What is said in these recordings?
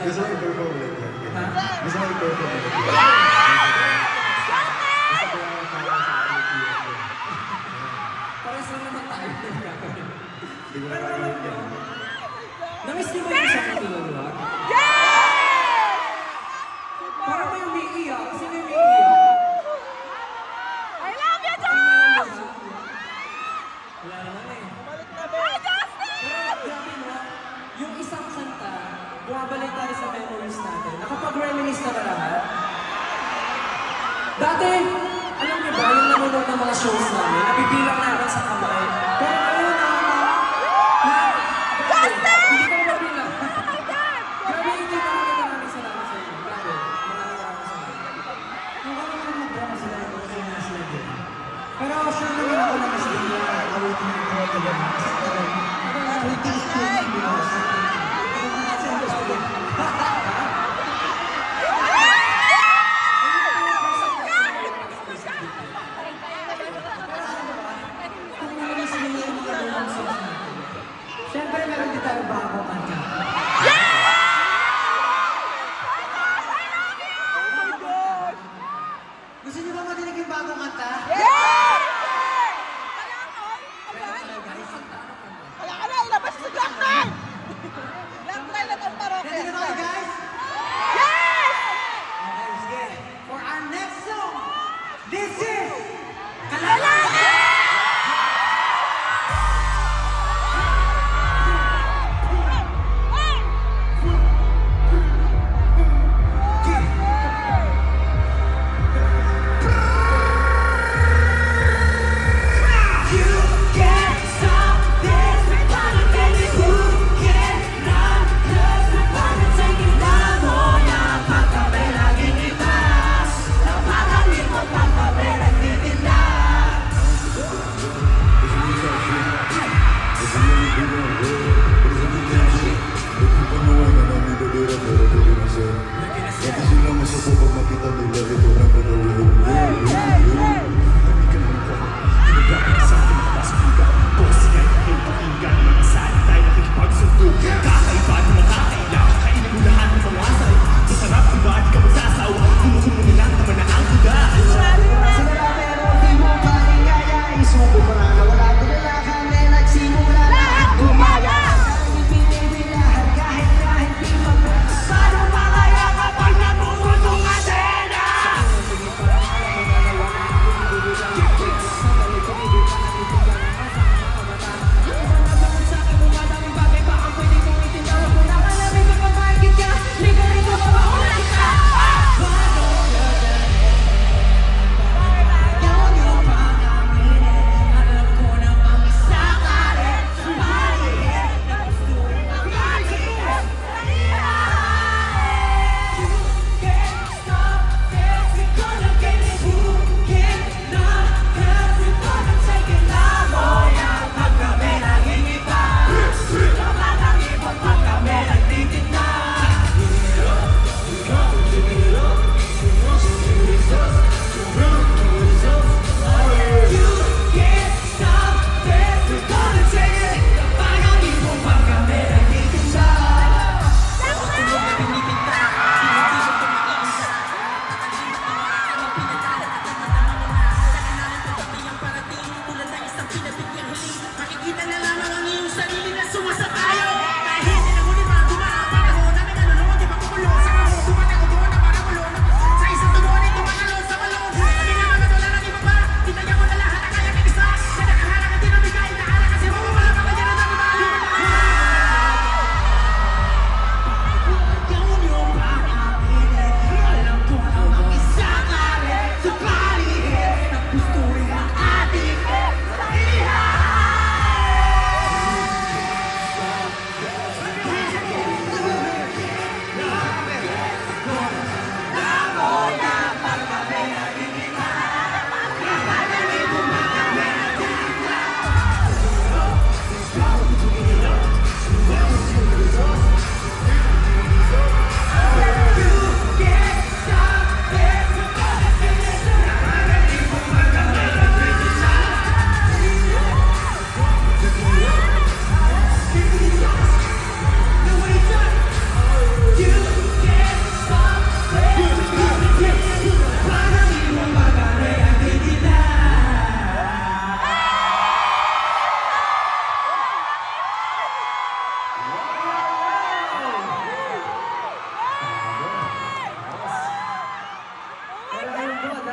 Gusto ko i-perform ulit yan. Gusto ko i-perform ulit. Pares lang naman tayo. Hindi ko Pero na alam nyo, namiss niyo ba yung isang katulungan? Parang may umiiyak. Sino yung umiiyak? I love you, Josh! Wala naman eh. Hey, Justin! Pero grabe no, yung isang kanta, bumabalik tayo sa memories natin. Nakapag-reminisce na ba lahat? Dati, alam niyo ba, yung nanonood ng mga shows namin, nabibilang namin sa kamay. Pero ngayon, Justin! hindi ko na mabilang. Oh my God! Grabe, hindi maraming salamat sa inyo. Grabe, maraming salamat. Yung ano naman mag-drama sila, okay na sila din. Pero sure naman ako na mas din na awitin yung mga kaya. Awitin yung mga kaya. Siyempre, meron din tayo bagong kanta. Gusto niyo ba marinig yung bagong kanta? Kaya ka na, ilabas si Justin!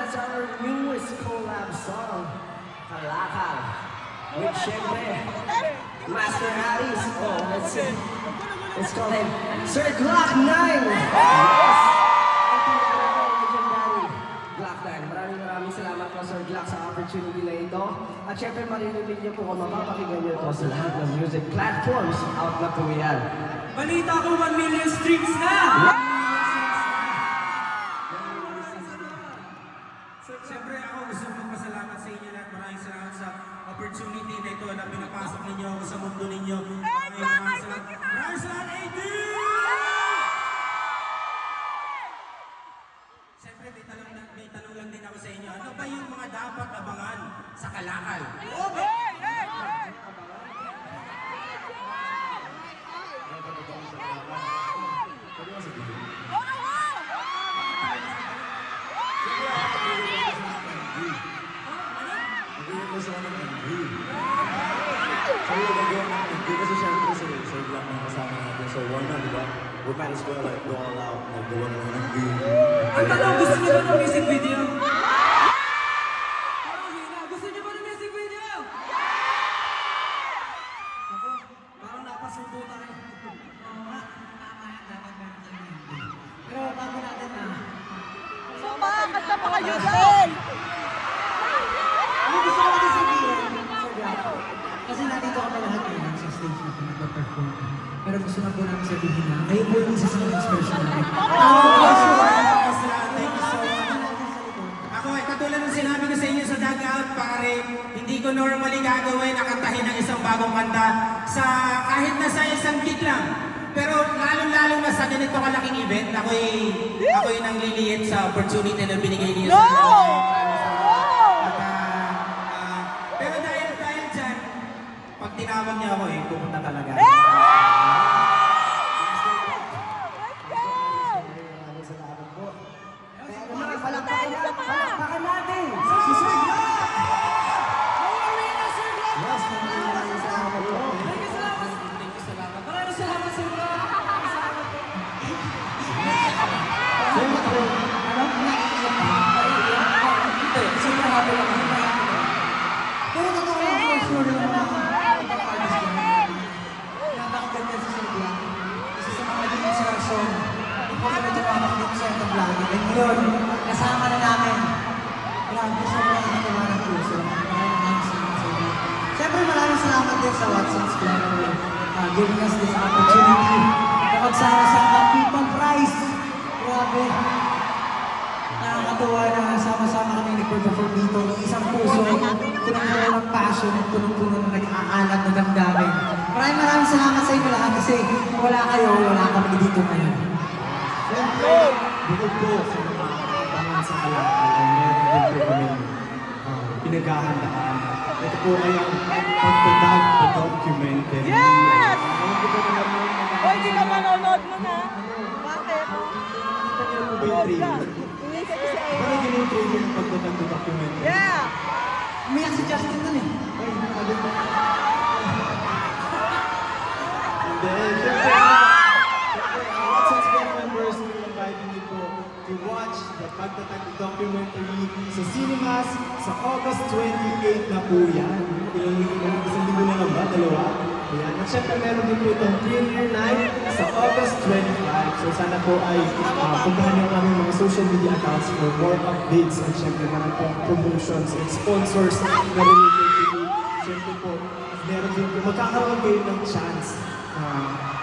that's our newest collab song, Kalakal. With syempre, Master Harris. Oh, let's call him Sir Glock 9. Yes! Legendary Glock 9. Maraming salamat po Sir Glock sa opportunity na ito. At syempre maririnig niyo po kung mapapakinggan niyo ito sa lahat ng music platforms. Out na po yan. Balita ko 1 million streams na! Siyempre ako gusto magpasalamat sa inyo lahat. Maraming salamat sa opportunity na ito na pinapasok ninyo ako sa mundo ninyo. Maraming salamat, AD! Siyempre may tanong lang din ako sa inyo. Ano ba yung mga dapat abangan sa Kalakal? Gusto ko ng MV. Sabi ko gagawa ng MV kasi syempre sa vlog na kasama natin. So why not, diba? We might as well like go all out, like gawa ng MV. Ang tanong, gusto niyo ba ng music video? Gusto niyo ba ng music video? Ako, parang napasubo tayo. Pero bago natin Sumakat na pa kayo, Jay! Ano gusto ko kasi sabihin, Sir Glock? Kasi nandito kami lahat ngayon sa stage na pinag-perform. Pero gusto na po namin sabihin na, ngayon po yung isa sa mga inspiration namin. Ako ay katulad ng sinabi ko sa inyo sa dugout, pare, hindi ko normally gagawin na kantahin ng isang bagong kanta sa kahit na sa isang beat lang. Pero lalong-lalo na sa ganito kalaking event, ako'y nangliliit sa opportunity na binigay niyo sa akin. Pero dahil dyan, pag tinawag niya ako pupunta talaga. Maraming salamat po. Kaya naman, palakpakan natin! Si Sir Glock! Yes, maraming salamat po. Maraming salamat, Sir Glock. Hindi, sobrang happy lang ako. Pero totoo lang for sure yung mga artist na napakaganda si Sir Glock. Isa sa mga naging inspirasyon. Hindi ko kami tumamak dito sa itong vlog. And ngayon, kasama na namin. Grabe, sobrang nakatawa ng puso. Maraming salamat sa inyo. Siyempre maraming salamat din sa Watson's Club for giving us this opportunity na magsama sa People Prize. Grabe. Nakakatuwa na sama-sama kami nag-perform dito ng isang puso, punong-puno ng passion, punong-puno ng nag-aalat na damdamin. Maraming salamat sa inyo lahat kasi wala kayo, wala kami dito ngayon. Siyempre, bukod po sa mga abangan sa Kalakal, ay meron din po kami pinaghahandaan. Ito po ay ang pagdadag-documentary. Yes! Alam ko po naman yung mga... Hoy, di ka manonood mo na. Bakit? Nakita niyo po ba yung trailer? Hindi ka kasi Parang yun yung trailer ng pagdadag-documentary. Yeah! Umiyak si Justin dun eh. Ay, nakabit na. Hindi, syempre, Watson's Club members, we're inviting you po to watch the Pagtatag documentary sa cinemas sa August 28 na po yan. Isang linggo na lang ba? Dalawa? Ayan. At syempre meron din po itong premiere night sa August 25. So sana po ay puntahan niyo ang aming mga social media accounts for more updates at syempre meron pong promotions and sponsors na related to you. Syempre po, meron din po, magkakaroon kayo ng chance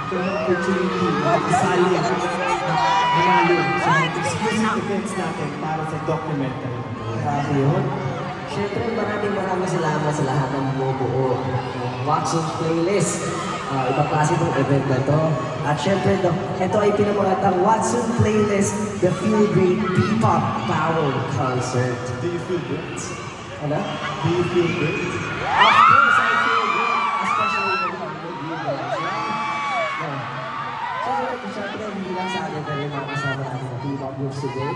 ito ang opportunity na makasali manalo sa mga exclusive events natin para sa documentary. Grabe yun. Siyempre, maraming salamat sa lahat ng bumubuo ng Watson's Playlist. Ibang klase itong event na to. At siyempre, ito ay pinamangatang Watson's Playlist, the Feel Great P-Pop Power Concert. Do you feel great? Ano? Do you feel great? Of course, I feel good. Especially when I'm with you guys, right? Yeah. Siyempre, hindi lang sa atin pero yung mga kasama natin na P-Pop groups today.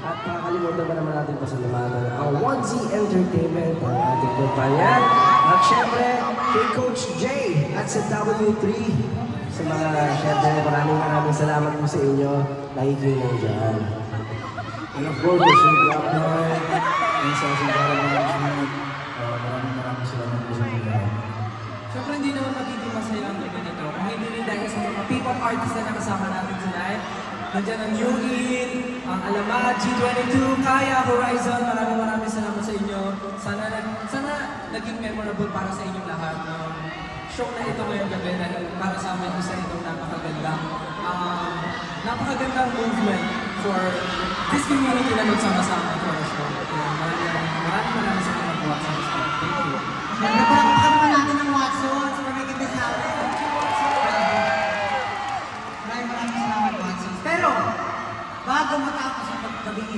At nakakalimutan ba naman natin pasalamatan ang 1Z Entertainment, ang ating kumpanya. At syempre, kay Coach Jay at sa W3. Sa mga, syempre, maraming salamat po sa inyo. Nakikinig dyan. And of course, the Sir Black Knight, and sa Singara Management, maraming salamat po sa inyo. Siyempre hindi naman magiging masaya ang gabi nito kung hindi rin dahil sa mga people artists na nakasama natin tonight. Nandiyan ang New In, ang Alamat, G22, Kaya, Horizon. Maraming salamat sa inyo. Sana naging memorable para sa inyong lahat. Show na ito ngayong gabi dahil para sa amin isa itong napakagandang movement for this community na magsama-sama for our show. Kaya maraming salamat po sa show. Thank you. Siyempre, palakpakan naman natin ng Watsons for making this happen. Maraming salamat, Watsons. Pero, bago matapos ang paggabi